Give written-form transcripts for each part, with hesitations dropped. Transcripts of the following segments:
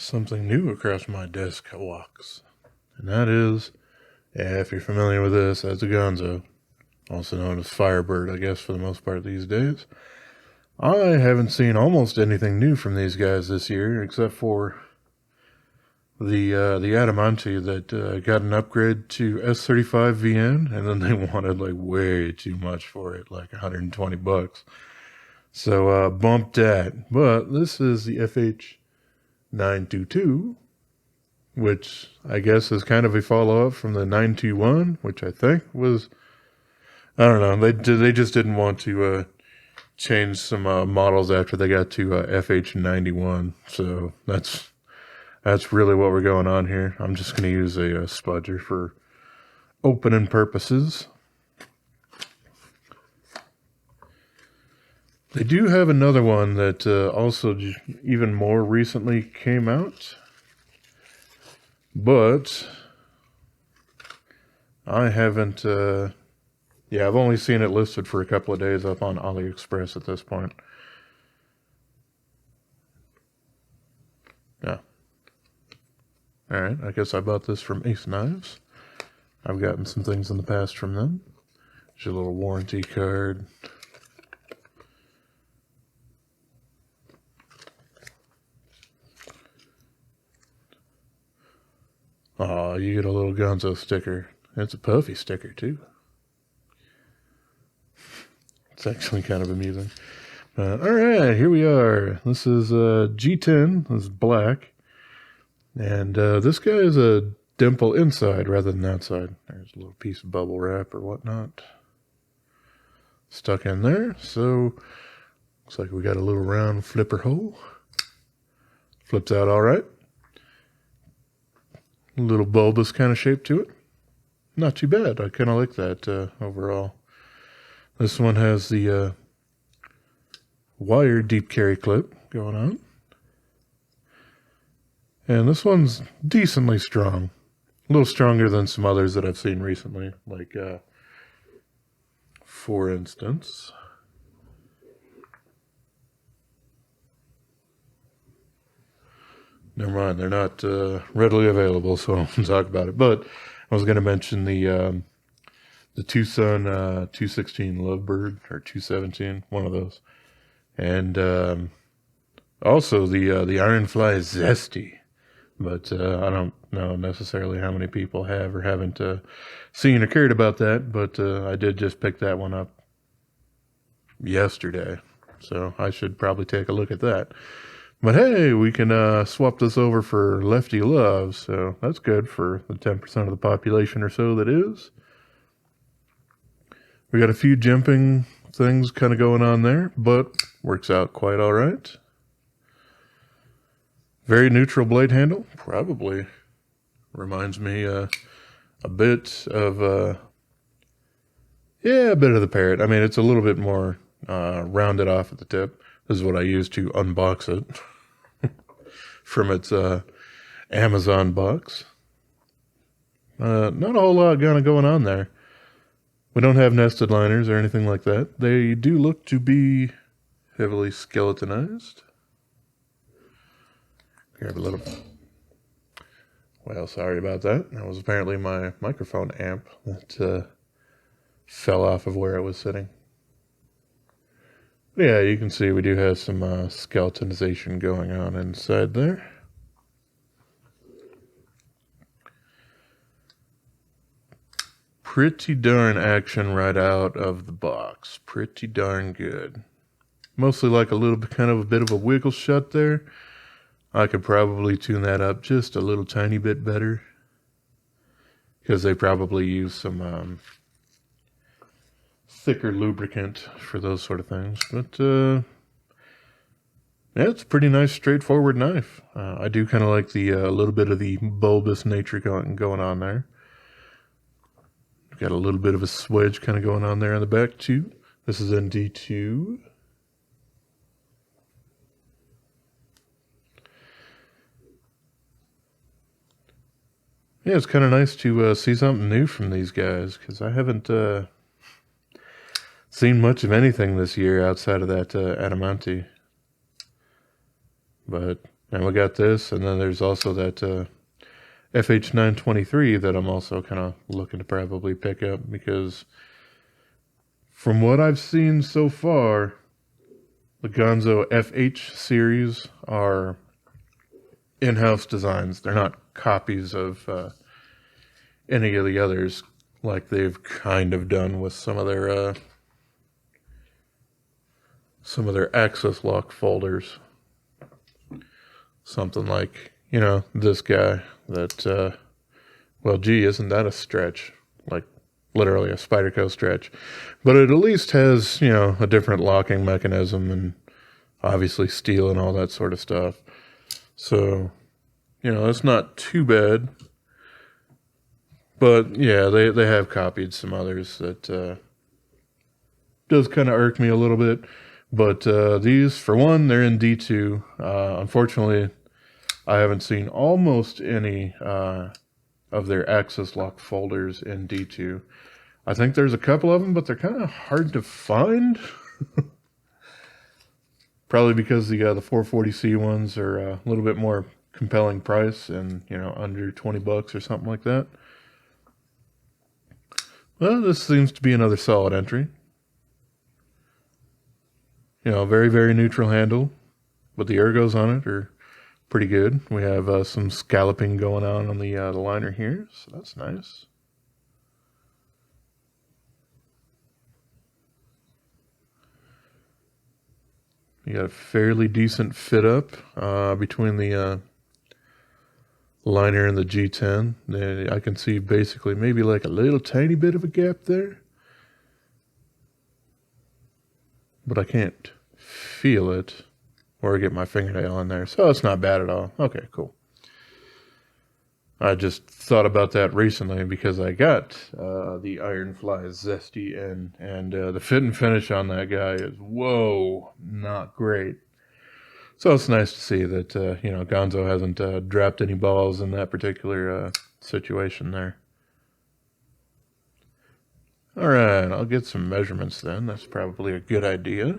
something new across my desk walks. And that is, if you're familiar with this, that's a Ganzo, also known as Firebird, I guess, for the most part these days. I haven't seen almost anything new from these guys this year, except for the Adamante that got an upgrade to S35 VN, and then they wanted like way too much for it, like $120. So bumped that. But this is the FH922, which I guess is kind of a follow-up from the 921, which I think was, I don't know, they just didn't want to change some models after they got to FH91. So that's really what we're going on here. I'm just going to use a spudger for opening purposes. They do have another one that also even more recently came out, but I haven't, I've only seen it listed for a couple of days up on AliExpress at this point. Yeah. Alright, I guess I bought this from Ace Knives. I've gotten some things in the past from them. There's a little warranty card. Aw, you get a little Ganzo sticker. It's a puffy sticker, too. It's actually kind of amusing. Alright, here we are. This is G10. This is black. And this guy is a dimple inside rather than outside. There's a little piece of bubble wrap or whatnot stuck in there. So, looks like we got a little round flipper hole. Flips out alright. A little bulbous kind of shape to it. Not too bad. I kind of like that overall. This one has the wire deep carry clip going on. And this one's decently strong. A little stronger than some others that I've seen recently. Like, for instance, never mind, they're not readily available, so I won't talk about it. But I was going to mention the TwoSun TS216 Lovebird, or 217, one of those. And also the Ironfly Zesty. But I don't know necessarily how many people have or haven't seen or cared about that. But I did just pick that one up yesterday. So I should probably take a look at that. But hey, we can swap this over for Lefty Love, so that's good for the 10% of the population or so that is. We got a few jimping things kind of going on there, but works out quite all right. Very neutral blade handle, probably reminds me a bit of a bit of the Parrot. I mean, it's a little bit more rounded off at the tip. This is what I use to unbox it from its Amazon box. Not a whole lot kind of going on there. We don't have nested liners or anything like that. They do look to be heavily skeletonized. Grab a little. Well, sorry about that. That was apparently my microphone amp that fell off of where it was sitting. Yeah, you can see we do have some skeletonization going on inside there. Pretty darn action right out of the box. Pretty darn good. Mostly like a little bit, kind of a bit of a wiggle shut there. I could probably tune that up just a little tiny bit better, because they probably use some thicker lubricant for those sort of things. But yeah, it's a pretty nice straightforward knife. I do kind of like the little bit of the bulbous nature going on there. Got a little bit of a swedge kind of going on there on the back too. This is ND2. Yeah, it's kind of nice to see something new from these guys, because I haven't seen much of anything this year outside of that Adamante. But And we got this, and then there's also that FH923 that I'm also kind of looking to probably pick up, because from what I've seen so far, the Ganzo FH series are in-house designs. They're not copies of any of the others, like they've kind of done with some of their access lock folders. Something like, you know, this guy that, well, gee, isn't that a stretch? Like, literally a Spyderco stretch. But it at least has, you know, a different locking mechanism and obviously steel and all that sort of stuff. So, you know, that's not too bad. But, yeah, they have copied some others that does kind of irk me a little bit. But these, for one, they're in D2. Unfortunately, I haven't seen almost any of their access lock folders in D2. I think there's a couple of them, but they're kind of hard to find. Probably because the 440C ones are a little bit more compelling price and, you know, under 20 bucks or something like that. Well, this seems to be another solid entry. You know, very, very neutral handle, but the ergos on it are pretty good. We have some scalloping going on the liner here, so that's nice. You got a fairly decent fit up between the liner and the G10. I can see basically maybe like a little tiny bit of a gap there, but I can't feel it or get my fingernail in there, so it's not bad at all. Okay, cool. I just thought about that recently because I got the Ironfly Zesty in, and the fit and finish on that guy is, whoa, not great. So it's nice to see that, you know, Ganzo hasn't dropped any balls in that particular situation there. All right, I'll get some measurements then. That's probably a good idea.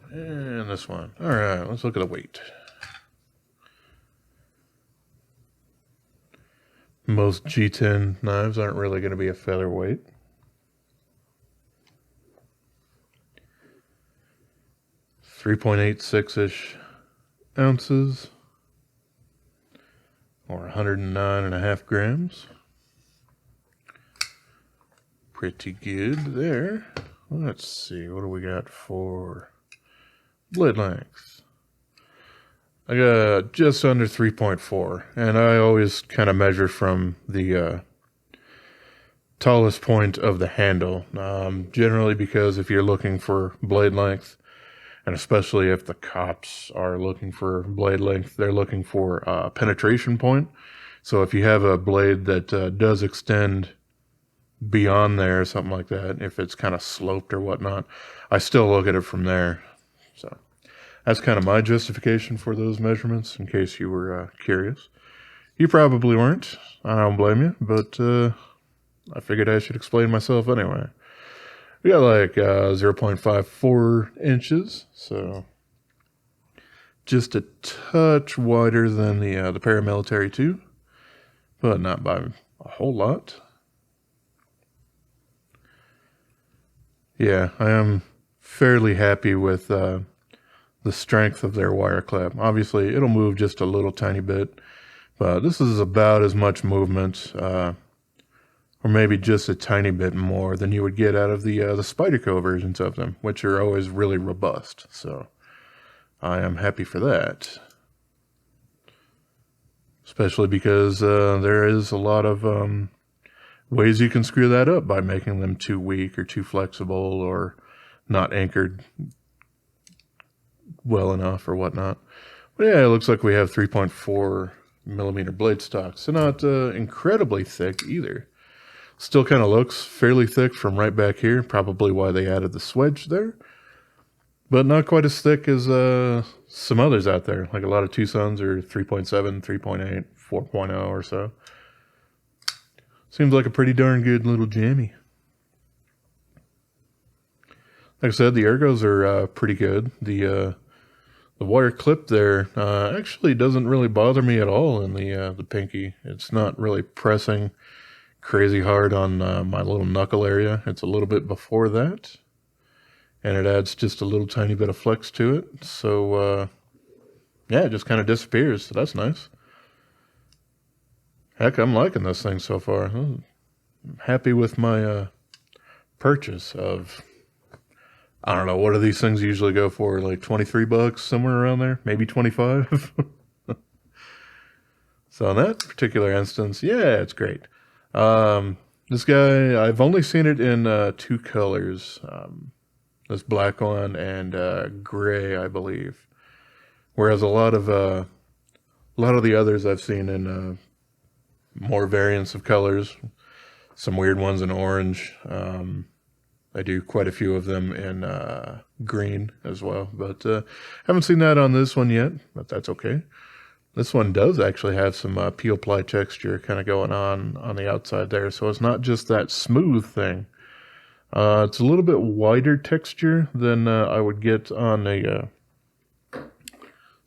And this one. All right, let's look at the weight. Most G10 knives aren't really going to be a featherweight. .86-ish ounces, or 109.5 grams. Pretty good there. Let's see, what do we got for blade length? I got just under 3.4, and I always kind of measure from the tallest point of the handle, generally because if you're looking for blade length, and especially if the cops are looking for blade length, they're looking for penetration point. So if you have a blade that does extend beyond there or something like that, if it's kind of sloped or whatnot, I still look at it from there. So that's kind of my justification for those measurements, in case you were curious. You probably weren't. I don't blame you, but I figured I should explain myself anyway. We got like 0.54 inches, so just a touch wider than the Paramilitary 2, but not by a whole lot. Yeah, I am fairly happy with the strength of their wire clip. Obviously, it'll move just a little tiny bit, but this is about as much movement, or maybe just a tiny bit more than you would get out of the Spyderco versions of them, which are always really robust. So I am happy for that, especially because there is a lot of ways you can screw that up by making them too weak or too flexible or not anchored well enough or whatnot. But yeah, it looks like we have 3.4 millimeter blade stock, so not incredibly thick either. Still kind of looks fairly thick from right back here, probably why they added the swedge there. But not quite as thick as some others out there, like a lot of TwoSuns are 3.7, 3.8, 4.0 or so. Seems like a pretty darn good little jammy. Like I said, the ergos are pretty good. The wire clip there actually doesn't really bother me at all in the pinky. It's not really pressing crazy hard on my little knuckle area. It's a little bit before that, and it adds just a little tiny bit of flex to it. So yeah, it just kind of disappears. So that's nice. Heck, I'm liking this thing so far. I'm happy with my purchase of, I don't know, what do these things usually go for? Like 23 bucks, somewhere around there? Maybe 25? So in that particular instance, yeah, it's great. This guy, I've only seen it in 2 colors. This black one and gray, I believe. Whereas a lot of the others I've seen in more variants of colors. Some weird ones in orange. I do quite a few of them in green as well, but haven't seen that on this one yet, but that's okay. This one does actually have some peel ply texture kind of going on the outside there, so it's not just that smooth thing. It's a little bit wider texture than I would get on a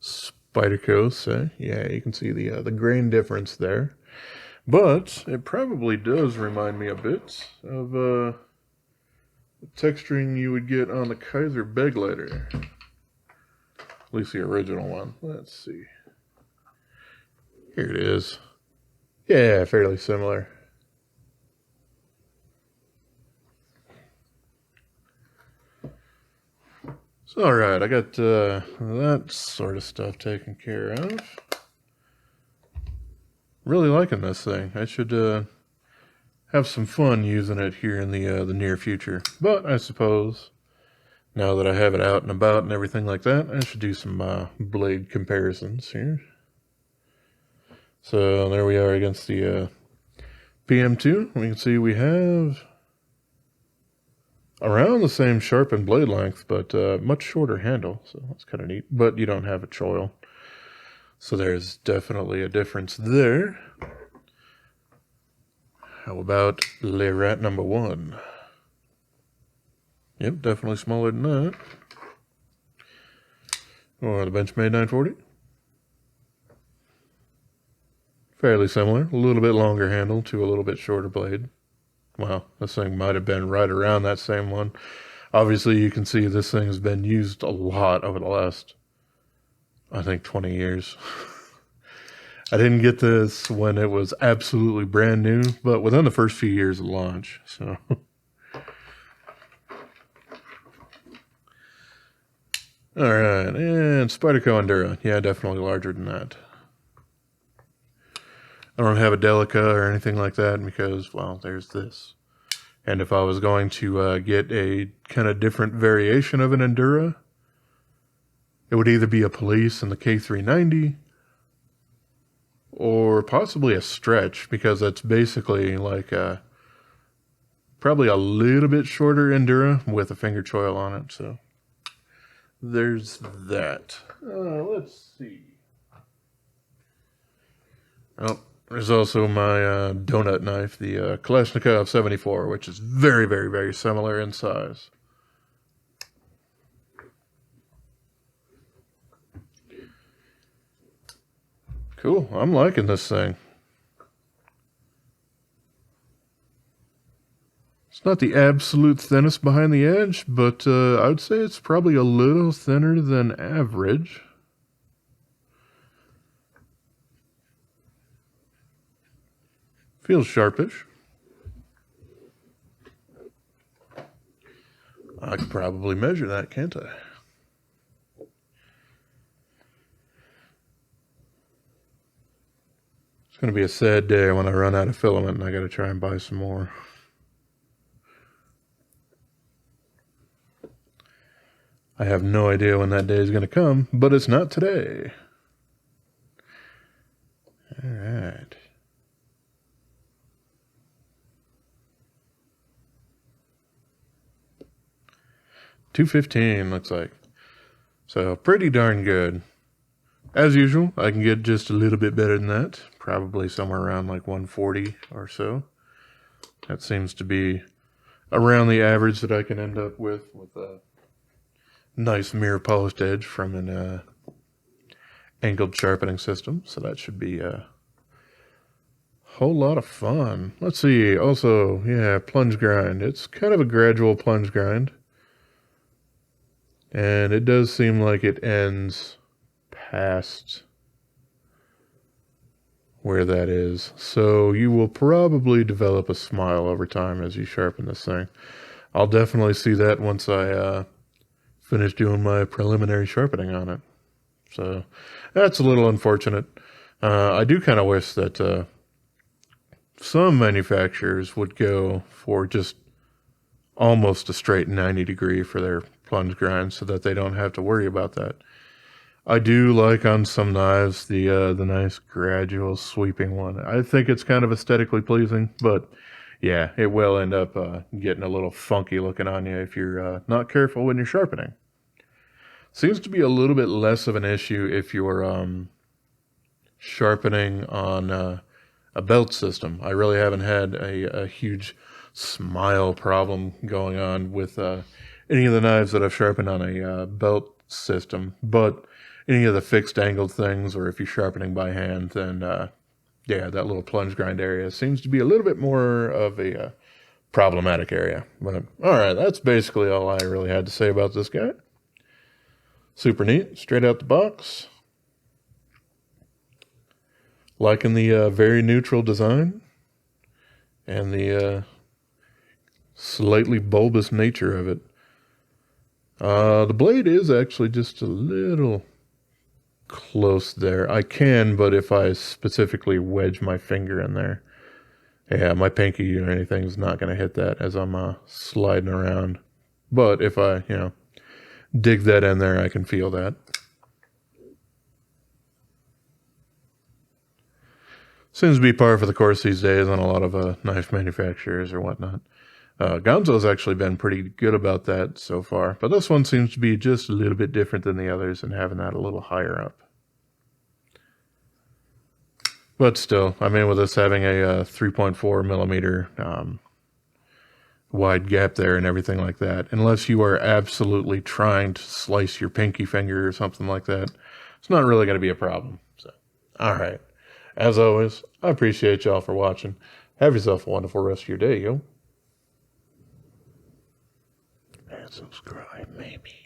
Spyderco, say. Yeah, you can see the grain difference there. But it probably does remind me a bit of the texturing you would get on the Kaiser Begleiter. At least the original one. Let's see. Here it is. Yeah, fairly similar. So, alright, I got that sort of stuff taken care of. Really liking this thing. I should have some fun using it here in the near future. But I suppose now that I have it out and about and everything like that, I should do some blade comparisons here. So there we are against the PM2. We can see we have around the same sharpened blade length, but much shorter handle. So that's kind of neat. But you don't have a choil. So there's definitely a difference there. How about Le Rat number 1? Yep, definitely smaller than that. Or the Benchmade 940. Fairly similar. A little bit longer handle to a little bit shorter blade. Well, this thing might have been right around that same one. Obviously, you can see this thing has been used a lot over the last, I think, 20 years. I didn't get this when it was absolutely brand new, but within the first few years of launch. So, all right, and Spyderco Endura. Yeah, definitely larger than that. I don't have a Delica or anything like that because, well, there's this. And if I was going to get a kind of different variation of an Endura, it would either be a Police in the K390 or possibly a Stretch, because that's basically like probably a little bit shorter Endura with a finger choil on it. So there's that. Let's see. Oh. There's also my donut knife, the Kalashnikov 74, which is very, very, very similar in size. Cool. I'm liking this thing. It's not the absolute thinnest behind the edge, but I would say it's probably a little thinner than average. Feels sharpish. I could probably measure that, can't I? It's going to be a sad day when I run out of filament and I got to try and buy some more. I have no idea when that day is going to come, but it's not today. All right. $215 looks like. So pretty darn good. As usual, I can get just a little bit better than that. Probably somewhere around like 140 or so. That seems to be around the average that I can end up with a nice mirror polished edge from an angled sharpening system. So that should be a whole lot of fun. Let's see. Also, yeah, plunge grind. It's kind of a gradual plunge grind. And it does seem like it ends past where that is. So you will probably develop a smile over time as you sharpen this thing. I'll definitely see that once I finish doing my preliminary sharpening on it. So that's a little unfortunate. I do kind of wish that some manufacturers would go for just almost a straight 90 degree for their plunge grind so that they don't have to worry about that. I do like on some knives the nice gradual sweeping one. I think it's kind of aesthetically pleasing, but yeah, it will end up getting a little funky looking on you if you're not careful when you're sharpening. Seems to be a little bit less of an issue if you're sharpening on a belt system. I really haven't had a huge smile problem going on with any of the knives that I've sharpened on a belt system, but any of the fixed angled things, or if you're sharpening by hand, then yeah, that little plunge grind area seems to be a little bit more of a problematic area. But all right, that's basically all I really had to say about this guy. Super neat, straight out the box. Liking the very neutral design and the slightly bulbous nature of it. The blade is actually just a little close there. I can, but if I specifically wedge my finger in there, yeah, my pinky or anything is not going to hit that as I'm sliding around. But if I, dig that in there, I can feel that. Seems to be par for the course these days on a lot of knife manufacturers or whatnot. Ganzo's actually been pretty good about that so far, but this one seems to be just a little bit different than the others and having that a little higher up. But still, I mean, with us having a 3.4 millimeter wide gap there and everything like that, unless you are absolutely trying to slice your pinky finger or something like that, it's not really going to be a problem. So, all right. As always, I appreciate y'all for watching. Have yourself a wonderful rest of your day, yo. And subscribe, maybe.